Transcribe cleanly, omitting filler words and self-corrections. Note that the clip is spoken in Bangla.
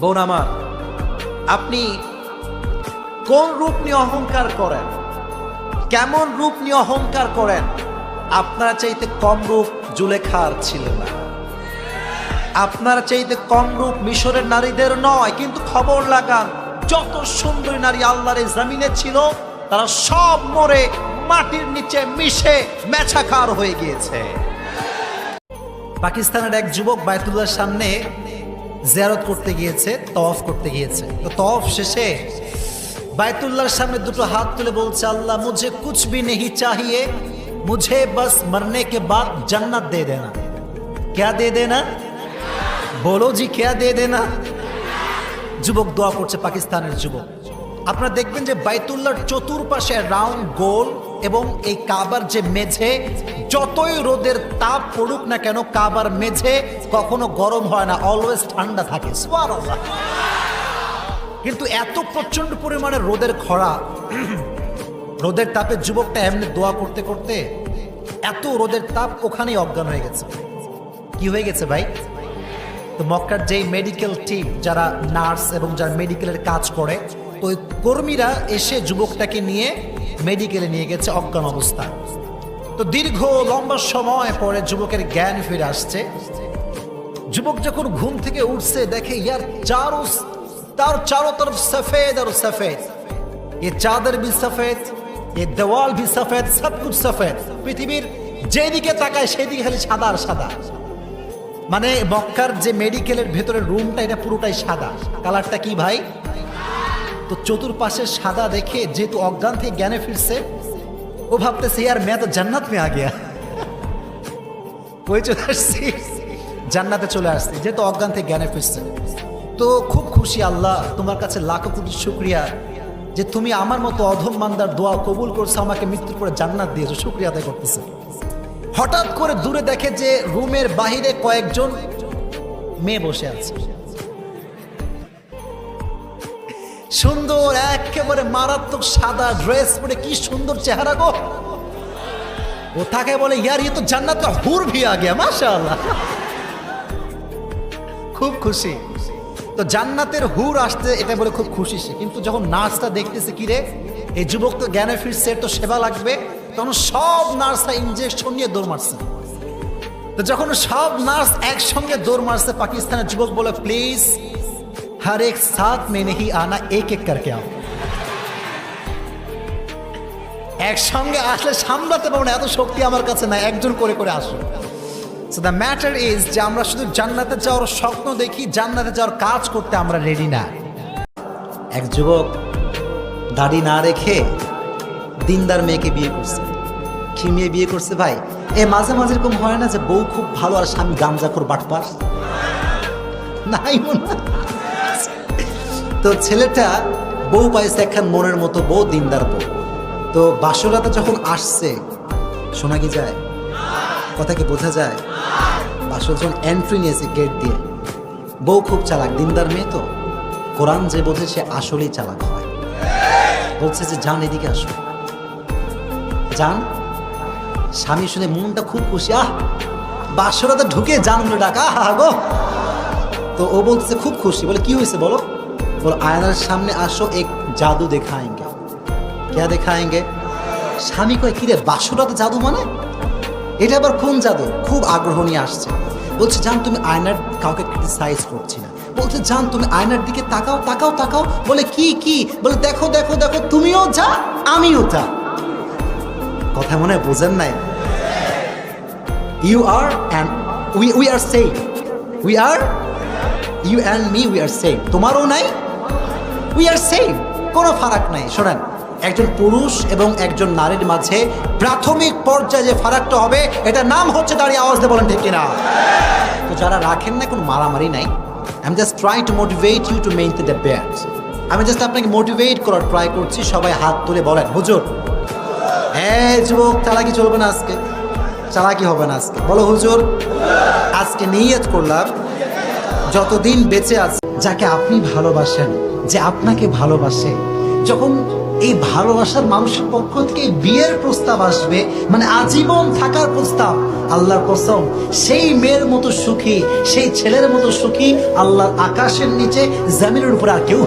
বোন আমার, আপনি কোন রূপ নিয়ে অহংকার করেন, কেমন রূপ নিয়ে অহংকার করেন? আপনার চাইতে কম রূপ জুলেখার ছিল না, আপনার চাইতে কম রূপ মিশরের নারীদের নয়। কিন্তু খবর লাগান, যত সুন্দরী নারী আল্লাহর এই জমিনে ছিল তারা সব মরে মাটির নিচে মিশে মেছাকার হয়ে গিয়েছে। পাকিস্তানের এক যুবক বায়তুল্লাহর সামনে জিয়ারত করতে গিয়েছে, তওয়াফ করতে গিয়েছে। তো তওয়াফ শেষে বায়তুল্লাহর সামনে দুটো হাত তুলে বলছে, আল্লাহ মুঝে কুছ ভি नहीं चाहिए, मुझे बस मरने के बाद जन्नत दे देना। क्या दे देना? बोलो जी, क्या दे देना? যুবক দোয়া করছে, পাকিস্তানের যুবক। আপনারা দেখবেন যে বাইতুল্লাহর চতুর্পাশে রাউন্ড গোল এবং এই কাবার যে মেঝে, যতই রোদের তাপ পড়ুক না কেন কাবার মেঝে কখনো গরম হয় না, অলওয়েজ ঠান্ডা থাকে। সুবহানাল্লাহ। কিন্তু এত প্রচন্ড পরিমাণে রোদের খরা, রোদের তাপে যুবকটা এমনি দোয়া করতে করতে এত রোদের তাপ ওখানেই অজ্ঞান হয়ে গেছে। কি হয়ে গেছে ভাই? তো মক্কার যেই মেডিকেল টিম, যারা নার্স এবং যারা মেডিকেলের কাজ করে, তো ওই কর্মীরা এসে যুবকটাকে নিয়ে মেডিকেলে নিয়ে গেছে অজ্ঞান অবস্থা। তো দীর্ঘ লম্বা সময় পরে যুবকের জ্ঞান ফিরে আসছে। যুবক যখন ঘুম থেকে উঠছে দেখে ইয়ার चारों तरफ सफेद और सफेद, ये चादर भी सफेद, ये देवाल भी सफेद, सब कुछ सफेद। পৃথিবীর যেদিকে তাকায় সেদিকে খালি সাদা আর সাদা। মানে মক্কার যে মেডিকেলের ভেতরের রুমটা এটা পুরোটাই সাদা। কালারটা কি ভাই? তো চতুর্পাশে সাদা দেখে যেহেতু অজ্ঞান থেকে জ্ঞানে ফিরছে, ও ভাবতেছে यार मैं तो जन्नत में आ गया, ওই চলে আসছি, জান্নাতে চলে আসছি, যেহেতু অজ্ঞান থেকে জ্ঞানে ফিরছে। তো খুব খুশি, আল্লাহ তোমার কাছে লাখো কোটি শুকরিয়া যে তুমি আমার মতো অধম বান্দার দোয়া কবুল করছো, আমাকে মৃত্যুর পরে জান্নাত দিয়েছো, শুকরিয়া আদায় করতেছে। হঠাৎ করে দূরে দেখে যে রুমের বাহিরে কয়েকজন মেয়ে বসে আছে, সুন্দর একেবারে মারাত্মক সাদা ড্রেস পরে, কি সুন্দর চেহারা গো। ও তাকে বলে ইয়ার ये तो জান্নাত का হুর भी आ गया, মাশাআল্লাহ। খুব খুশি। তো জান্নাতের হুর আসতে এটা বলে খুব খুশি সে। কিন্তু যখন নার্সটা দেখতেছে কিরে এই যুবক তো জ্ঞানে ফিরছে, তো সেবা লাগবে, তখন সব নার্সরা ইনজেকশন নিয়ে দৌড় মারছে। তো যখন সব নার্স একসঙ্গে দৌড় মারছে, পাকিস্তানের যুবক বলে প্লিজ हर एक साथ में नहीं आना, एक एक करके आओ। একসঙ্গে আসলে সামলাতে পারবো না, এত শক্তি আমার কাছে নাই, একজন করে করে আসো। সো দ্য ম্যাটার ইজ যে আমরা শুধু জান্নাতে যাওয়ার স্বপ্ন দেখি, জান্নাতে যাওয়ার কাজ করতে আমরা রেডি না। এক যুবক দাড়ি না রেখে দিনদার মেয়েকে বিয়ে করছে। কি মেয়ে বিয়ে করছে ভাই? মাঝে মাঝে এরকম হয় না যে বউ খুব ভালো আর স্বামী গাঞ্জাখোর বাটপার? নাই মনে। তো ছেলেটা বউ পাইছে একখান মনের মতো বউ, দিনদার বউ। তো বাসরাতে যখন আসছে, শোনা কি যায়? কথা কি বোঝা যায়? বাসর যখন এন্ট্রি নিয়েছে গেট দিয়ে, বউ খুব চালাক, দিনদার মেয়ে তো, কোরআন যে বোঝে সে আসলেই চালাক হয়। বলছে যে যান এদিকে আসো, যান। স্বামী শুনে মনটা খুব খুশি, বাসরাতে ঢুকে জান বলে ডাকা, গো। তো ও বলতেছে খুব খুশি, বলে কি হয়েছে বলো? বলো আয়নার সামনে আসো, এক জাদু দেখাएंगे। क्या देखाएंगे? স্বামী কয় কিরে বাসরাতে জাদু মানে? এটা আবার কোন জাদু? খুব আগ্রহ নিয়ে আসছে। বলছে জান তুমি আয়নার, কাউকে ক্রিটিসাইজ করছি না, বলছে জান তুমি আয়নার দিকে তাকাও তাকাও তাকাও। বলে কি কি? বলে দেখো দেখো দেখো, তুমিও যা আমিও যা। কথা মনে বোঝেন নাই? You are and we are same, we are, you and me we are same. তোমারও নাই, উই আর সেম, কোনো ফারাক নাই। শোনেন, একজন পুরুষ এবং একজন নারীর মাঝে প্রাথমিক পর্যায়ে যে ফারাকটা হবে, এটা নাম হচ্ছে দাঁড়িয়ে আওয়াজ দিয়ে বলেন ঠিক কিনা? তো যারা রাখেন না, কোনো মারামারি নাই। I am just trying to motivate you to maintain the balance. আমি জাস্ট আপনাকে মোটিভেট করার ট্রাই করছি। সবাই হাত তুলে বলেন হুজুর। যুবক চালাকি চলবে না আজকে, চালাকি হবে না আজকে। বলো হুজুর, আজকে নিয়ত করলাম যতদিন বেঁচে আছে, যাকে আপনি ভালোবাসেন, যে আপনাকে ভালোবাসে, যখন এই ভালোবাসার মানুষের পক্ষ থেকে বিয়ের প্রস্তাব আসবে, মানে আজীবন থাকার প্রস্তাব, আল্লাহর কসম সেই মেয়ের মতো সুখী, সেই ছেলের মতো সুখী আল্লাহর আকাশের নিচে জমিনের উপরে আর কেউ